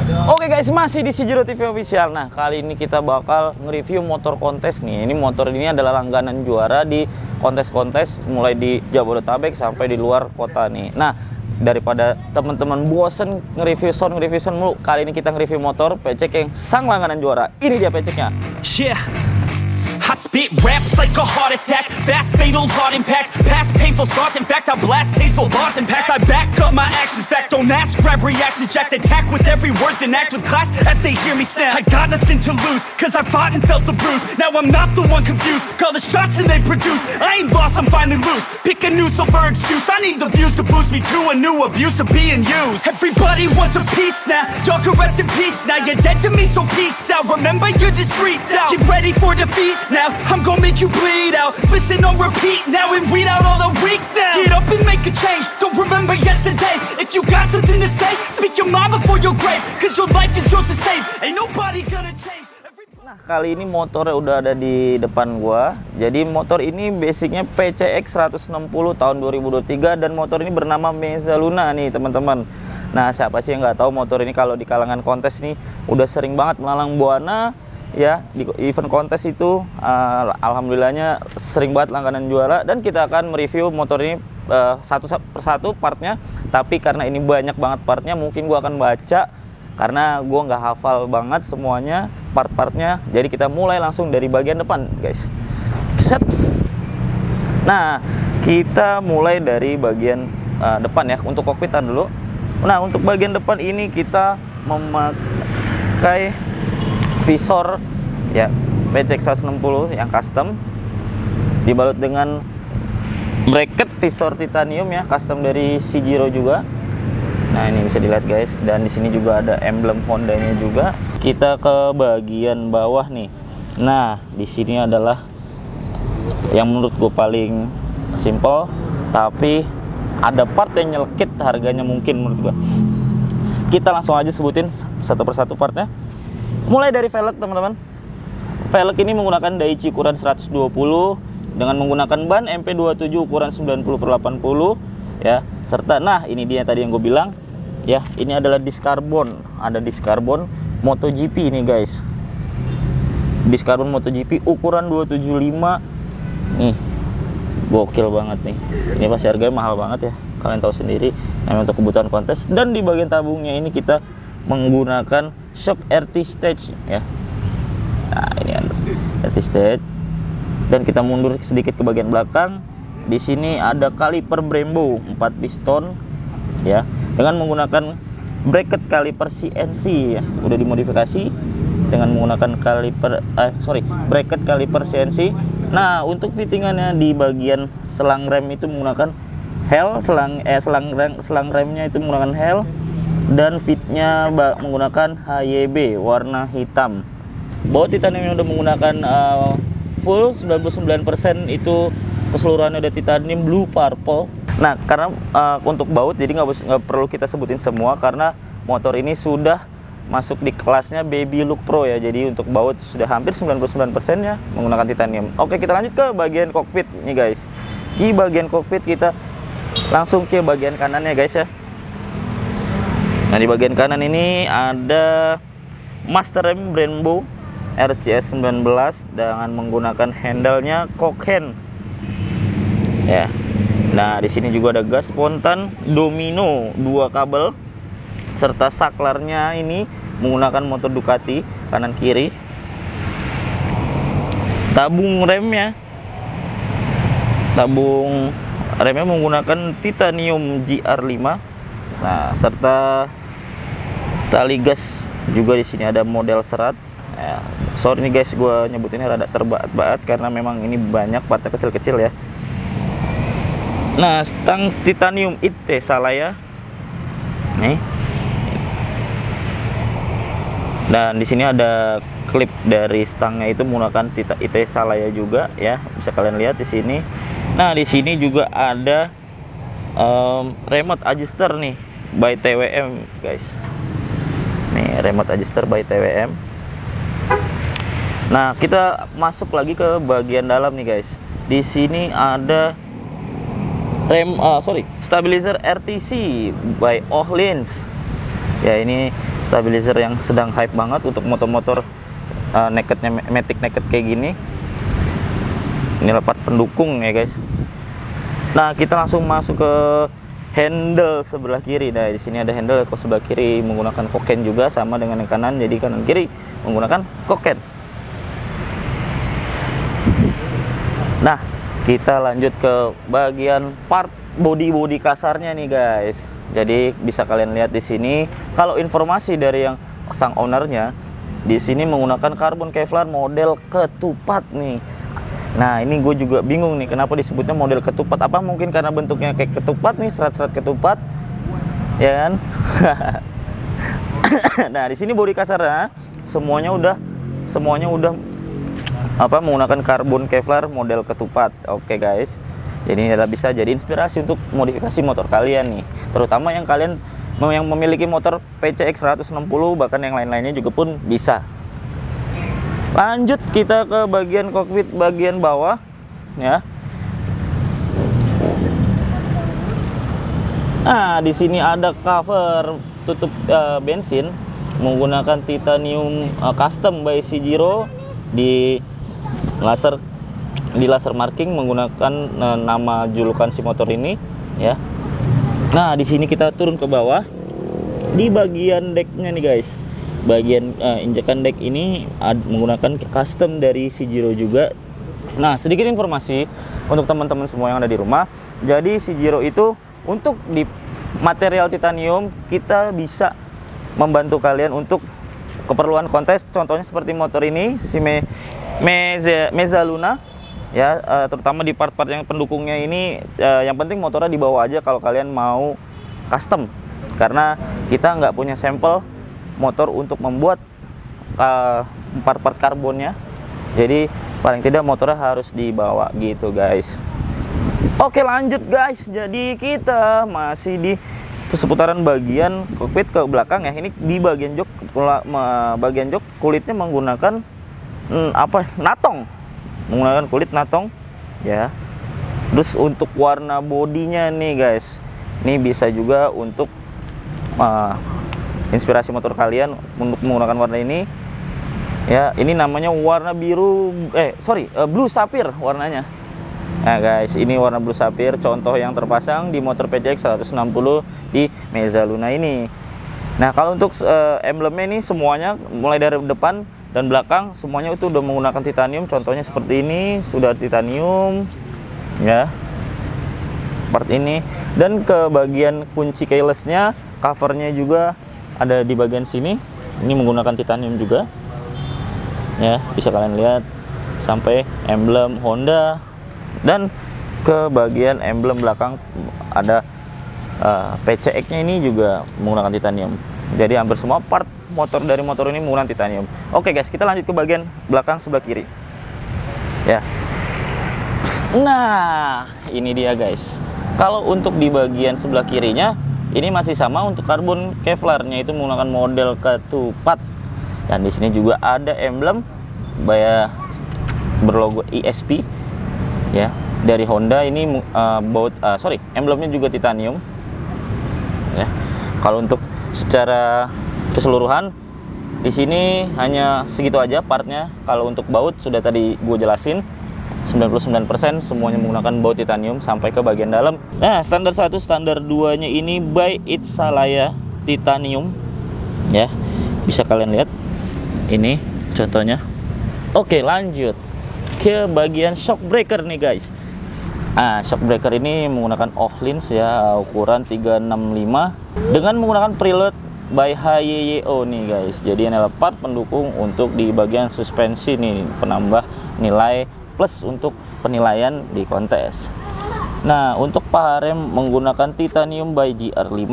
Oke guys, masih di Sijiro TV Official. Nah, kali ini kita bakal nge-review motor kontes nih. Ini motor ini adalah langganan juara di kontes-kontes mulai di Jabodetabek sampai di luar kota nih. Nah, daripada teman-teman bosen nge-review sound mulu, kali ini kita nge-review motor PC yang sang langganan juara. Ini dia PC-nya. Yeah. I spit raps like a heart attack, fast fatal heart impact, past painful scars. In fact, I blast tasteful bars and packs. I back up my actions, fact don't ask, grab reactions, jacked attack with every word, then act with class as they hear me snap. I got nothing to lose, cause I fought and felt the bruise. Now I'm not the one confused, call the shots and they produce. I ain't lost, I'm finally loose. Pick a new silver excuse, I need the views to boost me to a new abuse of being used. Everybody wants a piece now, y'all can rest in peace now. You're dead to me, so peace out. Remember, you're just freaked out. Get ready for defeat now, I'm gonna make you bleed out. Listen on repeat now and weed out all the weak now. Get up and make a change, don't remember yesterday. If you got something to say, speak your mind before your grave. Cause your life is yours to save, ain't nobody gonna change. Nah, kali ini motornya udah ada di depan gua. Jadi motor ini basicnya PCX 160 tahun 2023 dan motor ini bernama Mezzaluna nih teman-teman. Nah, siapa sih yang nggak tahu motor ini kalau di kalangan kontes nih udah sering banget melalang buana ya di event kontes itu. Alhamdulillahnya sering banget langganan juara dan kita akan mereview motor ini satu persatu partnya. Tapi karena ini banyak banget partnya, mungkin gua akan baca karena gua nggak hafal banget semuanya part-partnya. Jadi kita mulai langsung dari bagian depan guys. Set. Nah, kita mulai dari bagian depan ya, untuk kokpitan dulu. Nah, untuk bagian depan ini kita memakai visor ya PCX 160 yang custom, dibalut dengan bracket visor titanium ya, custom dari Sijiro juga. Nah, ini bisa dilihat guys, dan di sini juga ada emblem Honda-nya juga. Kita ke bagian bawah nih. Nah, di sini adalah yang menurut gue paling simple, tapi ada part yang nyelekit harganya mungkin menurut gue. Kita langsung aja sebutin satu persatu partnya. Mulai dari velg teman-teman. Velg ini menggunakan Daichi ukuran 120 dengan menggunakan ban MP27 ukuran 90/80 ya. Serta nah, ini dia tadi yang gue bilang ya, ini adalah disc carbon. Ada disc carbon MotoGP ini guys. Disc carbon MotoGP ukuran 275. Nih. Gokil banget nih. Ini pasti harganya mahal banget ya. Kalian tahu sendiri, namanya untuk kebutuhan kontes. Dan di bagian tabungnya ini kita menggunakan shock RT stage ya. Nah, ini ada RT stage. Dan kita mundur sedikit ke bagian belakang. Di sini ada kaliper Brembo 4 piston ya, dengan menggunakan bracket kaliper CNC ya. Udah dimodifikasi dengan menggunakan bracket kaliper CNC. Nah, untuk fittingannya di bagian selang rem itu menggunakan selang remnya itu menggunakan HEL. Dan fitnya menggunakan HYB warna hitam. Baut titanium udah menggunakan full 99% itu keseluruhannya udah titanium blue purple. Nah, karena untuk baut jadi nggak perlu kita sebutin semua karena motor ini sudah masuk di kelasnya Baby Look Pro ya. Jadi untuk baut sudah hampir 99% ya menggunakan titanium. Oke, kita lanjut ke bagian kokpit nih guys. Di bagian kokpit kita langsung ke bagian kanan ya guys ya. Nah, di bagian kanan ini ada master rem Brembo RCS 19 dengan menggunakan handle-nya Cockhan. Ya. Nah, di sini juga ada gas spontan Domino 2 kabel serta saklarnya ini menggunakan motor Ducati kanan kiri. Tabung remnya menggunakan titanium GR5. Nah, serta tali gas juga di sini ada model serat. Ya, sorry nih guys, gue nyebutinnya rada terbaat-baat karena memang ini banyak partnya kecil-kecil ya. Nah, stang titanium IT Salaya. Nih. Dan di sini ada klip dari stangnya itu menggunakan IT Salaya juga ya. Bisa kalian lihat di sini. Nah, di sini juga ada remote adjuster nih by TWM guys. Nih, remote adjuster by TWM. Nah, kita masuk lagi ke bagian dalam nih guys. Di sini ada stabilizer RTC by Ohlins. Ya, ini stabilizer yang sedang hype banget untuk motor-motor nakednya, matic naked kayak gini. Ini part pendukung ya guys. Nah, kita langsung masuk ke handle sebelah kiri. Nah, di sini ada handle ke sebelah kiri menggunakan koken juga, sama dengan yang kanan. Jadi kanan kiri menggunakan koken. Nah, kita lanjut ke bagian part body kasarnya nih guys. Jadi bisa kalian lihat di sini, kalau informasi dari yang sang ownernya, di sini menggunakan karbon Kevlar model ketupat nih. Nah, ini gue juga bingung nih, kenapa disebutnya model ketupat? Apa mungkin karena bentuknya kayak ketupat nih, serat-serat ketupat, ya kan? Nah, di sini bodi kasarnya semuanya udah menggunakan karbon Kevlar model ketupat. Oke guys, jadi ini adalah bisa jadi inspirasi untuk modifikasi motor kalian nih, terutama yang kalian yang memiliki motor PCX 160, bahkan yang lain-lainnya juga pun bisa. Lanjut kita ke bagian kokpit bagian bawah ya. Nah, di sini ada cover tutup bensin menggunakan titanium custom by Shijiro di laser marking menggunakan nama julukan si motor ini ya. Nah, di sini kita turun ke bawah di bagian decknya nih guys. Bagian injekan deck ini menggunakan custom dari Shijiro juga. Nah, sedikit informasi untuk teman-teman semua yang ada di rumah. Jadi Shijiro itu untuk di material titanium kita bisa membantu kalian untuk keperluan kontes. Contohnya seperti motor ini si Mezzaluna ya, terutama di part-part yang pendukungnya ini. Yang penting motornya dibawa aja kalau kalian mau custom, karena kita nggak punya sampel motor untuk membuat part-part karbonnya. Jadi paling tidak motornya harus dibawa gitu guys. Oke, lanjut guys. Jadi kita masih di seputaran bagian kokpit ke belakang ya. Ini di bagian jok kulitnya menggunakan natong, menggunakan kulit natong ya. Terus untuk warna bodinya nih guys, ini bisa juga untuk inspirasi motor kalian untuk menggunakan warna ini ya. Ini namanya warna blue sapphire warnanya. Nah guys, ini warna blue sapphire, contoh yang terpasang di motor PCX 160 di Mezzaluna ini. Nah, kalau untuk emblemnya ini semuanya mulai dari depan dan belakang semuanya itu udah menggunakan titanium. Contohnya seperti ini sudah titanium ya, part ini. Dan ke bagian kunci keylessnya, covernya juga ada di bagian sini. Ini menggunakan titanium juga ya, bisa kalian lihat sampai emblem Honda. Dan ke bagian emblem belakang ada PCX-nya ini juga menggunakan titanium. Jadi hampir semua part motor dari motor ini menggunakan titanium. Oke guys, kita lanjut ke bagian belakang sebelah kiri ya. Nah, ini dia guys. Kalau untuk di bagian sebelah kirinya ini masih sama untuk karbon Kevlarnya, itu menggunakan model ketupat. Dan di sini juga ada emblem berlogo ESP ya dari Honda. Ini emblemnya juga titanium ya. Kalau untuk secara keseluruhan di sini hanya segitu aja partnya. Kalau untuk baut sudah tadi gue jelasin, 99% semuanya menggunakan baut titanium sampai ke bagian dalam. Nah, standar 1, standar 2 nya ini by Itsalaya titanium ya, bisa kalian lihat ini contohnya. Oke, lanjut ke bagian shock breaker nih guys. Shock breaker ini menggunakan Öhlins ya, ukuran 365 dengan menggunakan preload by HYYO nih guys. Jadi ini adalah part pendukung untuk di bagian suspensi nih, penambah nilai plus untuk penilaian di kontes. Nah, untuk paha rem menggunakan titanium by GR5,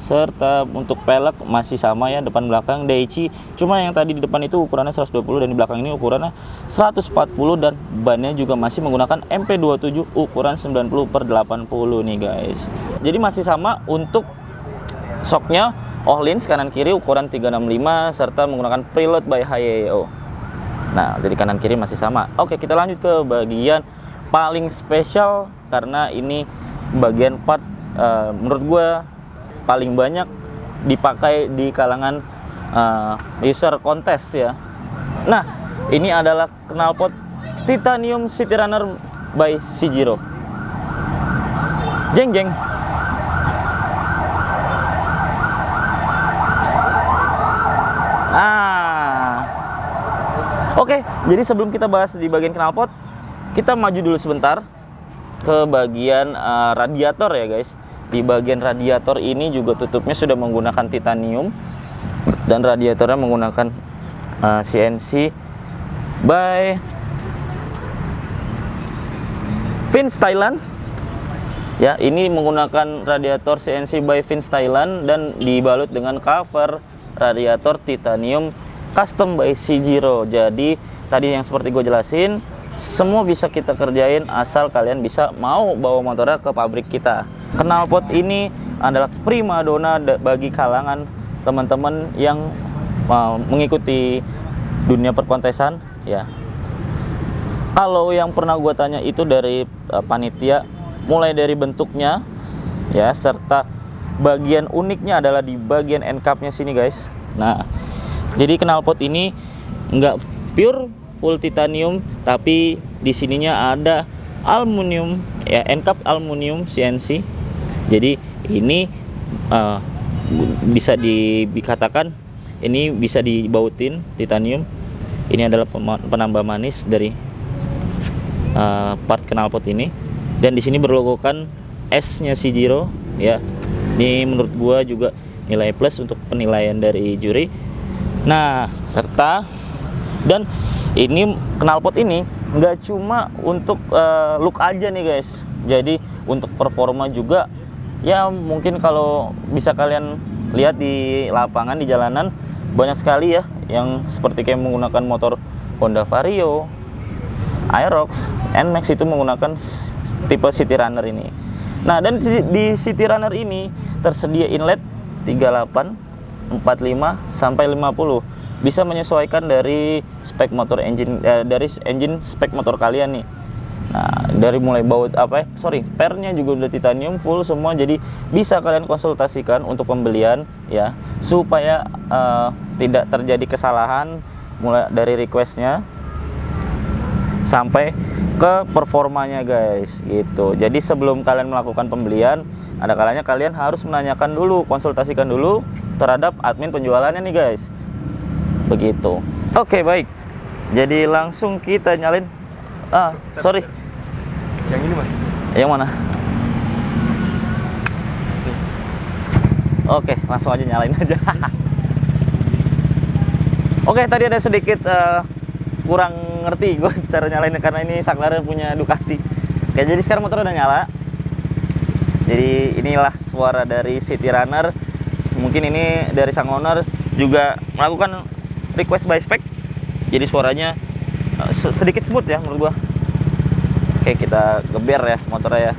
serta untuk pelek masih sama ya, depan belakang Daichi. Cuma yang tadi di depan itu ukurannya 120 dan di belakang ini ukurannya 140, dan bannya juga masih menggunakan MP27 ukuran 90/80 nih guys. Jadi masih sama untuk shocknya Öhlins kanan kiri ukuran 365 serta menggunakan preload by HYYO. Nah, dari kanan kiri masih sama. Oke, kita lanjut ke bagian paling spesial, karena ini bagian part menurut gue paling banyak dipakai di kalangan user kontes ya. Nah, ini adalah knalpot Titanium City Runner by Shijiro. Jeng jeng. Oke, jadi sebelum kita bahas di bagian knalpot, kita maju dulu sebentar ke bagian radiator ya guys. Di bagian radiator ini juga tutupnya sudah menggunakan titanium dan radiatornya menggunakan CNC by Vince Thailand. Ya, ini menggunakan radiator CNC by Vince Thailand dan dibalut dengan cover radiator titanium custom by Shijiro. Jadi tadi yang seperti gue jelasin, semua bisa kita kerjain asal kalian bisa mau bawa motornya ke pabrik kita. Knalpot ini adalah primadona bagi kalangan teman-teman yang mengikuti dunia perkontesan ya. Kalau yang pernah gue tanya itu dari panitia, mulai dari bentuknya ya, serta bagian uniknya adalah di bagian end cap-nya sini guys. Nah, jadi knalpot ini nggak pure full titanium, tapi di sininya ada aluminium ya, end cap aluminium CNC. Jadi ini bisa dikatakan ini bisa dibautin titanium. Ini adalah penambah manis dari part knalpot ini, dan di sini berlogokan S-nya Shijiro ya. Ini menurut gua juga nilai plus untuk penilaian dari juri. Nah, serta dan ini knalpot ini nggak cuma untuk look aja nih guys. Jadi untuk performa juga ya, mungkin kalau bisa kalian lihat di lapangan, di jalanan banyak sekali ya yang seperti kayak menggunakan motor Honda Vario, Aerox, NMAX itu menggunakan tipe City Runner ini. Nah, dan di City Runner ini tersedia inlet 38, 45 sampai 50. Bisa menyesuaikan dari spek motor engine, dari engine spek motor kalian nih. Nah, dari mulai baut pernya juga udah titanium full semua. Jadi bisa kalian konsultasikan untuk pembelian ya, supaya tidak terjadi kesalahan mulai dari requestnya sampai ke performanya guys gitu. Jadi sebelum kalian melakukan pembelian, ada kalanya kalian harus menanyakan dulu, konsultasikan dulu terhadap admin penjualannya nih guys. Begitu. Oke, baik. Jadi langsung kita nyalin. Sorry. Yang ini mas. Yang mana? Oke, langsung aja nyalain aja. Oke, tadi ada sedikit kurang ngerti gue cara nyalain karena ini saklar punya Ducati. Oke, jadi sekarang motor udah nyala. Jadi inilah suara dari City Runner. Mungkin ini dari sang owner juga melakukan request by spec. Jadi suaranya sedikit smooth ya menurut gua. Oke, kita geber ya motornya ya.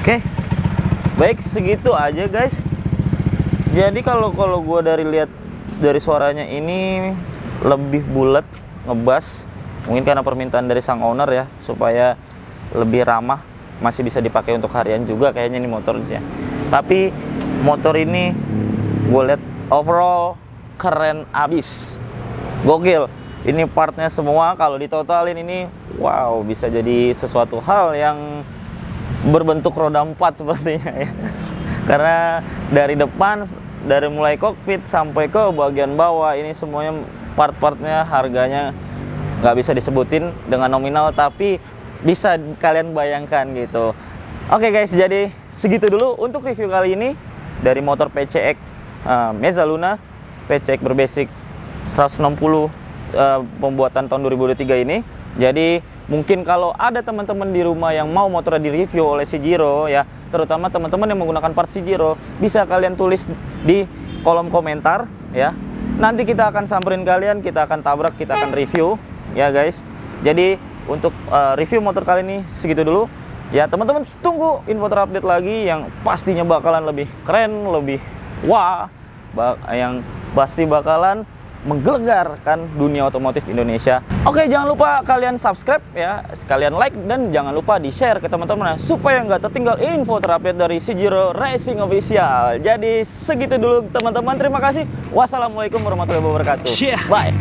Oke, baik, segitu aja guys. Jadi kalau gue lihat dari suaranya ini lebih bulat, ngebas. Mungkin karena permintaan dari sang owner ya, supaya lebih ramah, masih bisa dipakai untuk harian juga kayaknya nih motornya. Tapi motor ini gue lihat overall keren abis, gokil. Ini partnya semua kalau ditotalin ini, wow, bisa jadi sesuatu hal yang berbentuk roda 4 sepertinya ya. Karena dari depan, dari mulai kokpit sampai ke bagian bawah, ini semuanya part-partnya harganya nggak bisa disebutin dengan nominal, tapi bisa kalian bayangkan gitu. Oke guys, jadi segitu dulu untuk review kali ini dari motor PCX Mezzaluna, PCX berbasic 160 pembuatan tahun 2023 ini. Jadi mungkin kalau ada teman-teman di rumah yang mau motornya direview oleh Shijiro ya, terutama teman-teman yang menggunakan part Shijiro, bisa kalian tulis di kolom komentar ya. Nanti kita akan samperin kalian, kita akan tabrak, kita akan review ya guys. Jadi untuk review motor kali ini segitu dulu. Ya teman-teman, tunggu info terupdate lagi yang pastinya bakalan lebih keren, lebih wah, yang pasti bakalan menggelegarkan dunia otomotif Indonesia. Oke, jangan lupa kalian subscribe ya, sekalian like, dan jangan lupa di share ke teman-teman supaya nggak tertinggal info terupdate dari Shijiro Racing Official. Jadi segitu dulu teman-teman, terima kasih. Wassalamualaikum warahmatullahi wabarakatuh. Bye.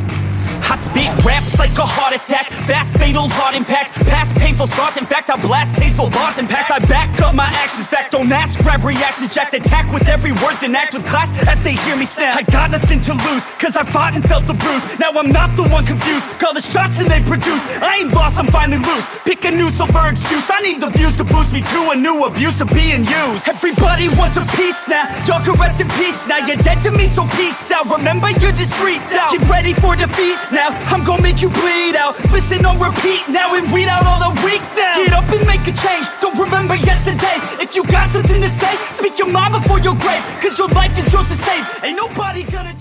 I spit raps like a heart attack, fast fatal heart impact, past painful scars, in fact I blast tasteful bars and packs. I back up my actions, fact don't ask, grab reactions, jacked attack with every word, then act with class as they hear me snap. I got nothing to lose, cause I fought and felt the bruise, now I'm not the one confused, call the shots and they produce, I ain't lost, I'm finally loose, pick a new silver excuse, I need the views to boost me to a new abuse of being used. Everybody wants a piece now, y'all can rest in peace now, you're dead to me so peace out, remember you're just freaked out, get ready for defeat now, I'm gonna make you bleed out. Listen on repeat now and weed out all the weak now. Get up and make a change, don't remember yesterday. If you got something to say, speak your mind before your grave, cause your life is yours to save. Ain't nobody gonna